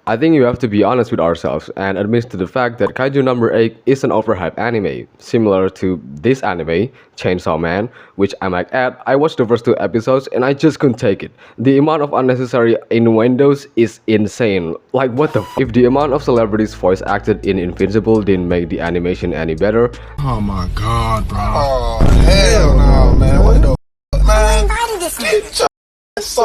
I think you have to be honest with ourselves and admit to the fact that Kaiju number 8 is an overhyped anime, similar to this anime, Chainsaw Man, which I might add, I watched the first 2 episodes and I just couldn't take it. The amount of unnecessary innuendos is insane. Like what the f? If the amount of celebrities voice acted in Invincible didn't make the animation any better. Oh my god, bro. Oh, hell no, man. What the f, man?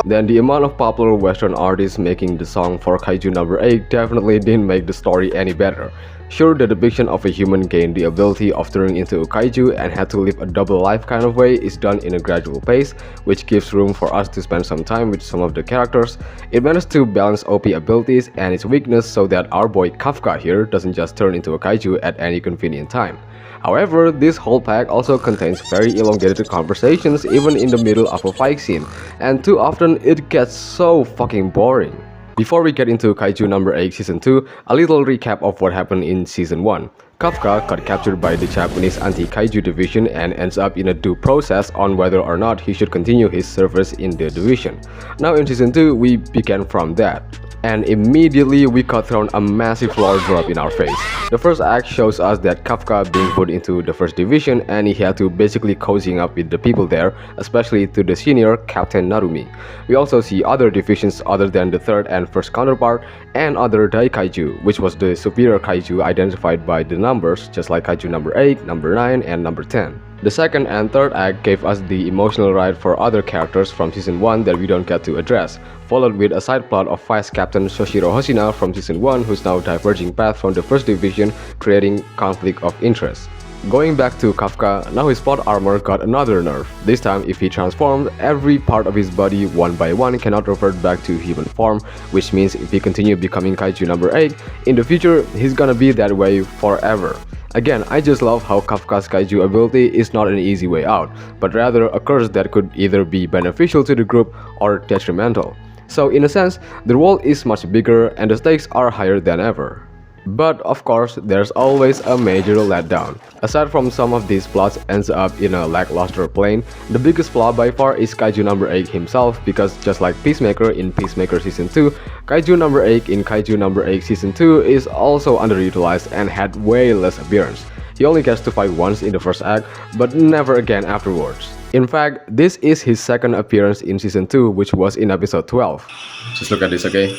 Then the amount of popular Western artists making the song for Kaiju number 8 definitely didn't make the story any better. Sure, the depiction of a human gained the ability of turning into a kaiju and had to live a double life kind of way is done in a gradual pace, which gives room for us to spend some time with some of the characters. It managed to balance OP abilities and its weakness so that our boy Kafka here doesn't just turn into a kaiju at any convenient time. However, this whole pack also contains very elongated conversations even in the middle of a fight scene, and too often it gets so fucking boring. Before we get into Kaiju number 8 season 2, a little recap of what happened in season 1. Kafka got captured by the Japanese anti-kaiju division and ends up in a due process on whether or not he should continue his service in the division. Now in season 2, we began from that. And immediately we got thrown a massive lore drop in our face. The first act shows us that Kafka being put into the first division and he had to basically cozying up with the people there, especially to the senior Captain Narumi. We also see other divisions other than the third and first counterpart and other Daikaiju, which was the superior kaiju identified by the numbers, just like Kaiju number 8, number 9, and number 10. The second and third act gave us the emotional ride for other characters from season 1 that we don't get to address, followed with a side plot of Vice Captain Shoshiro Hoshina from season 1 who's now diverging path from the first division, creating conflict of interest. Going back to Kafka, now his plot armor got another nerf. This time, if he transformed, every part of his body one by one cannot revert back to human form, which means if he continue becoming Kaiju number 8, in the future, he's gonna be that way forever. Again, I just love how Kafka's kaiju ability is not an easy way out, but rather a curse that could either be beneficial to the group or detrimental. So in a sense, the world is much bigger and the stakes are higher than ever. But of course, there's always a major letdown. Aside from some of these plots ends up in a lackluster plane, the biggest flaw by far is Kaiju number 8 himself, because just like Peacemaker in Peacemaker season 2, Kaiju number 8 in Kaiju number 8 season 2 is also underutilized and had way less appearance. He only gets to fight once in the first act, but never again afterwards. In fact, this is his second appearance in season 2, which was in episode 12. Just look at this, okay?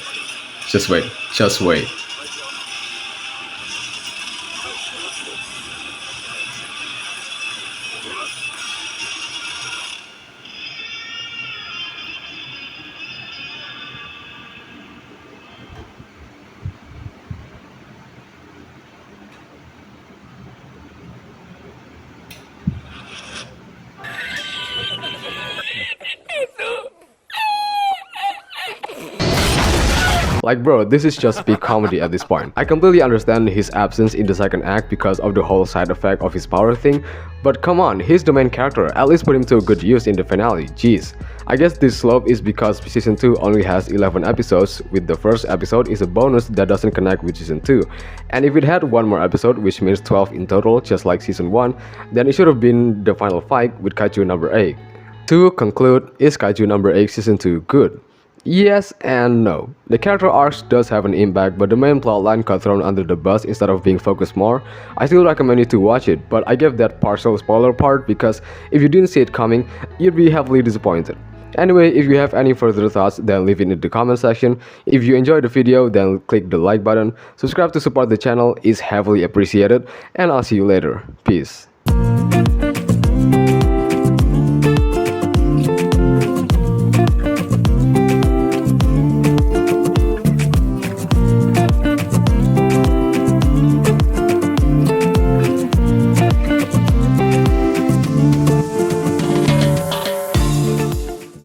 Just wait. Just wait. Like bro, this is just peak comedy at this point. I completely understand his absence in the second act because of the whole side effect of his power thing, but come on, he's the main character, at least put him to good use in the finale, jeez. I guess this slope is because season 2 only has 11 episodes, with the first episode is a bonus that doesn't connect with season 2. And if it had one more episode, which means 12 in total, just like season 1, then it should have been the final fight with Kaiju number 8. To conclude, is Kaiju number 8 season 2 good? Yes and no. The character arcs does have an impact, but the main plotline got thrown under the bus instead of being focused more. I still recommend you to watch it, but I give that partial spoiler part because if you didn't see it coming, you'd be heavily disappointed. Anyway, if you have any further thoughts, then leave it in the comment section. If you enjoyed the video, then click the like button. Subscribe to support the channel is heavily appreciated, and I'll see you later. Peace.